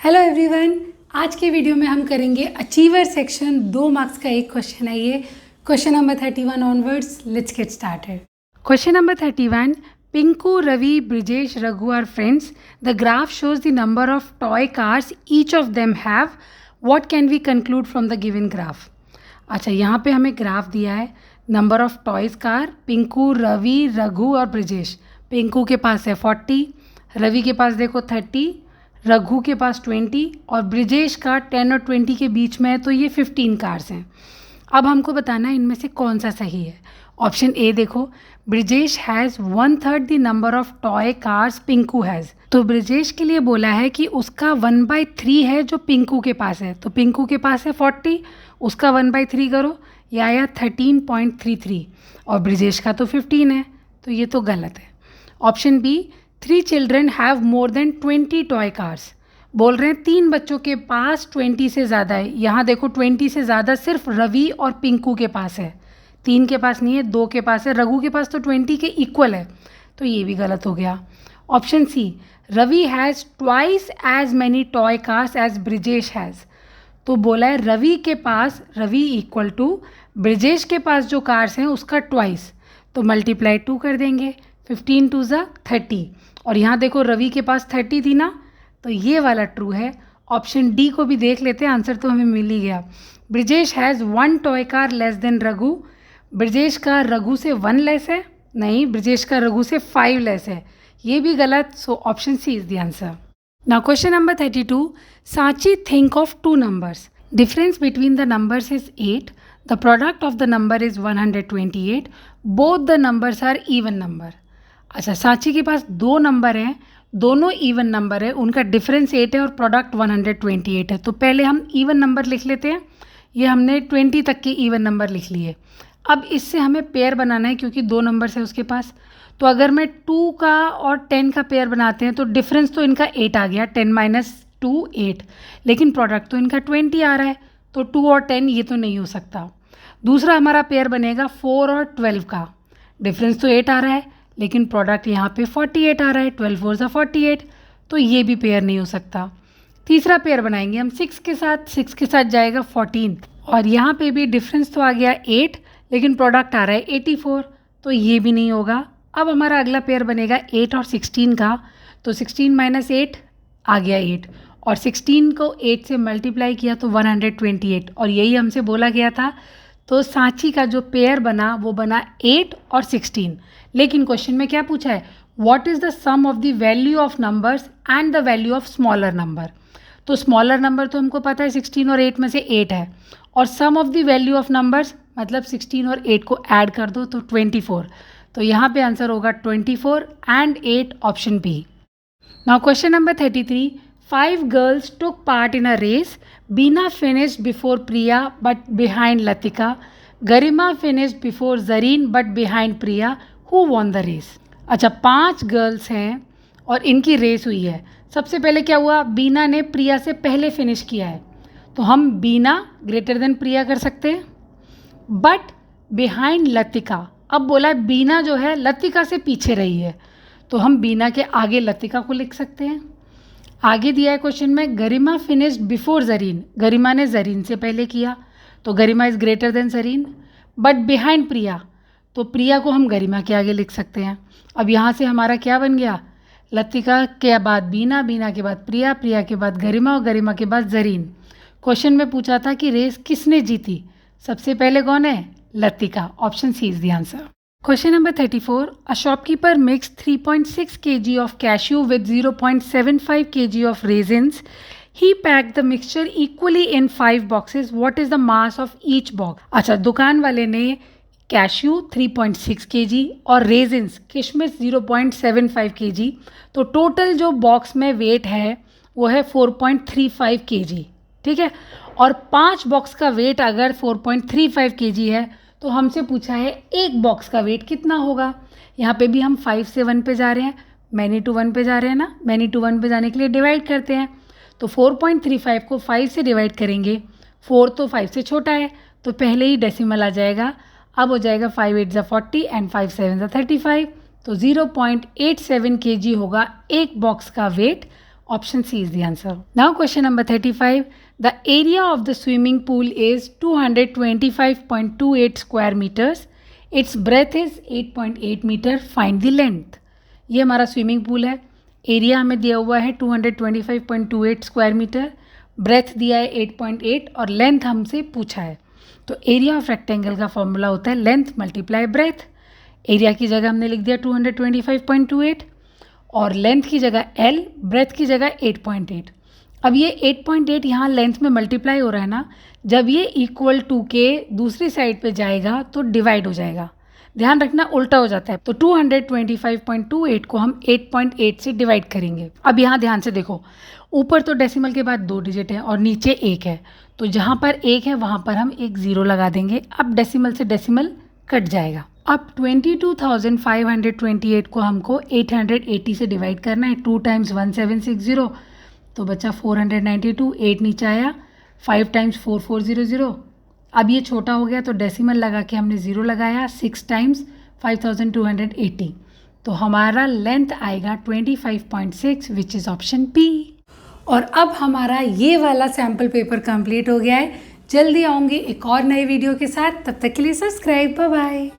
Hello everyone, आज के video में हम करेंगे अचीवर सेक्शन 2 मार्क्स का एक क्वेश्चन है ये question number 31 onwards. Let's get started. Question number 31, Pinku, Ravi, Brijesh, Raghu are friends. The graph shows the number of toy cars each of them have. What can we conclude from the given graph. अच्छा, यहाँ पे हमें graph दिया है number of toys car, Pinku, Ravi, Raghu और ब्रिजेश। पिंकू के पास है 40, रवि के पास देखो 30, रघु के पास 20 और ब्रिजेश का 10 और 20 के बीच में है, तो ये 15 कार्स हैं। अब हमको बताना है इनमें से कौन सा सही है। ऑप्शन ए देखो, Brijesh has 1/3 the number of toy cars Pinku has. तो ब्रिजेश के लिए बोला है कि उसका 1/3 है जो पिंकू के पास है। तो पिंकू के पास है 40, उसका 1/3 करो, ये आया 13.33 और ब्रिजेश का तो 15 है, तो ये तो गलत है। Option B, 3 children have more than 20 toy cars. बोल रहे हैं 3 बच्चों के पास 20 से ज़्यादा है। यहाँ देखो 20 से ज़्यादा सिर्फ रवि और पिंकू के पास है, 3 के पास नहीं है, 2 के पास है। रघु के पास तो 20 के इक्वल है, तो ये भी गलत हो गया। Option C, Ravi has twice as many toy cars as Brijesh has. तो बोला है रवि के पास, रवि इक्वल टू ब्रिजेश के पास जो कार्स हैं उसका ट्वाइस, तो मल्टीप्लाई 2 कर देंगे, 15 2 ज़ा 30। और यहाँ देखो रवि के पास 30 थी ना, तो ये वाला ट्रू है। ऑप्शन डी को भी देख लेते हैं, आंसर तो हमें मिल ही गया। Brijesh has 1 toy car less than Raghu. Brijesh का रघु से 1 लेस है, नहीं, ब्रिजेश का रघु से 5 लेस है, ये भी गलत। So option C is the answer. Now question number 32, Sanchi think of 2 numbers. Difference between the numbers is 8, the product of the number is 128, both the numbers are even number. अच्छा, सांची के पास 2 नंबर हैं, दोनों even number है, उनका difference 8 है और product 128 है। तो पहले हम इवन नंबर लिख लेते हैं। ये हमने 20 तक के इवन नंबर लिख लिए। अब इससे हमें पेयर बनाना है क्योंकि 2 नंबर्स है उसके पास। तो अगर मैं 2 का और 10 का पेयर बनाते हैं तो डिफरेंस तो इनका 8 आ गया, 10 - 2 8, लेकिन प्रोडक्ट तो इनका 20 आ रहा है, तो 2 और 10 ये तो नहीं हो सकता। दूसरा हमारा पेयर बनेगा 4 और 12 का। डिफरेंस तो 8 आ रहा है, लेकिन प्रोडक्ट यहाँ पे 48 आ रहा है, 12 4 ज़ा 48, तो ये भी पेयर नहीं हो सकता। तीसरा पेयर बनाएंगे हम 6 के साथ, 6 के साथ जाएगा 14 और यहाँ पे भी डिफरेंस तो आ गया 8, लेकिन प्रोडक्ट आ रहा है 84, तो ये भी नहीं होगा। अब हमारा अगला पेयर बनेगा 8 और 16 का, तो 16 - 8 आ गया 8 और 16 को 8 से मल्टीप्लाई किया तो 128 और यही हमसे बोला गया था। तो सांची का जो पेयर बना वो बना 8 और 16, लेकिन क्वेश्चन में क्या पूछा है, what is the sum of the value of numbers and the value of smaller number. तो स्मॉलर नंबर तो हमको पता है 16 और 8 में से 8 है, और sum of the value of numbers मतलब 16 और 8 को ऐड कर दो तो 24। तो यहाँ पे आंसर होगा 24 and 8, option B. Now question number 33, 5 girls took part in a race. Bina finished before Priya but behind Latika. Garima finished before Zareen but behind Priya. Who won the race. अच्छा, 5 गर्ल्स हैं और इनकी रेस हुई है। सबसे पहले क्या हुआ, बीना ने प्रिया से पहले फिनिश किया है, तो हम बीना ग्रेटर देन प्रिया कर सकते हैं। बट बिहाइंड लतिका, अब बोला है बीना जो है लतिका से पीछे रही है, तो हम बीना के आगे लतिका को लिख सकते हैं। आगे दिया है क्वेश्चन में, गरिमा फिनिश्ड बिफोर जरीन, गरिमा ने जरीन से पहले किया, तो Garima is greater than Zareen. But behind Priya, तो प्रिया को हम गरिमा के आगे लिख सकते हैं। अब यहाँ से हमारा क्या बन गया, लतिका के बाद बीना, बीना के बाद प्रिया, प्रिया के बाद गरिमा और गरिमा के बाद जरीन। क्वेश्चन में पूछा था कि रेस किसने जीती, सबसे पहले कौन है, Latika. Option C is the answer. Question number 34, a shopkeeper mixed 3.6 kg of cashew with 0.75 kg of raisins. He packed the mixture equally in 5 boxes. What is the mass of each box? अच्छा, दुकान वाले ने cashew 3.6 kg और resins किशमिश 0.75 kg, तो total जो box में wait है वो है 4.35 kg, ठीक है। और 5 बॉक्स का वेट अगर 4.35 kg है, तो हमसे पूछा है एक बॉक्स का वेट कितना होगा। यहाँ पे भी हम 5 से 1 पे जा रहे हैं, मैनी टू 1 पे जा रहे हैं ना, मैनी टू 1 पे जाने के लिए डिवाइड करते हैं। तो 4.35 को 5 से डिवाइड करेंगे, 4 तो 5 से छोटा है, तो पहले ही डेसिमल आ जाएगा। अब हो जाएगा 5 8 ज़ा 40 एंड 5 7 ज़ा 35, तो 0.87 kg होगा एक बॉक्स का wait Option C is the answer. Now question number 35. The area of the swimming pool is 225.28 square meters. Its breadth is 8.8 meter. Find the length. ये हमारा स्विमिंग पूल है. एरिया हमें दिया हुआ है 225.28 स्क्वायर मीटर, ब्रेथ दिया है 8.8 और लेंथ हमसे पूछा है. तो एरिया ऑफ रेक्टेंगल का फॉर्मूला होता है लेंथ मल्टीप्लाई ब्रेथ. एरिया की जगह हमने लिख दिया 225.28 और लेंथ की जगह L, ब्रेथ की जगह 8.8. अब ये 8.8 यहाँ लेंथ में मल्टीप्लाई हो रहा है ना, जब ये इक्वल टू के दूसरी साइड पे जाएगा तो डिवाइड हो जाएगा. ध्यान रखना उल्टा हो जाता है. तो 225.28 को हम 8.8 से डिवाइड करेंगे. अब यहाँ ध्यान से देखो, ऊपर तो डेसिमल के बाद 2 डिजिट है और नीचे 1 है, तो जहाँ पर 1 है वहाँ पर हम एक 0 लगा देंगे. अब डेसिमल से डेसिमल कट जाएगा. अब 22,528 को हमको 880 से डिवाइड करना है. 2 टाइम्स 1760 तो बचा 492. 8 नीचे आया, 5 टाइम्स 4400. अब ये छोटा हो गया तो डेसिमल लगा के हमने 0 लगाया. 6 टाइम्स 5280 तो हमारा लेंथ आएगा 25.6 विच इज़ ऑप्शन पी. और अब हमारा ये वाला सैम्पल पेपर कंप्लीट हो गया है. जल्दी आऊँगी एक और नए वीडियो के साथ. तब तक के लिए सब्सक्राइब. Bye bye.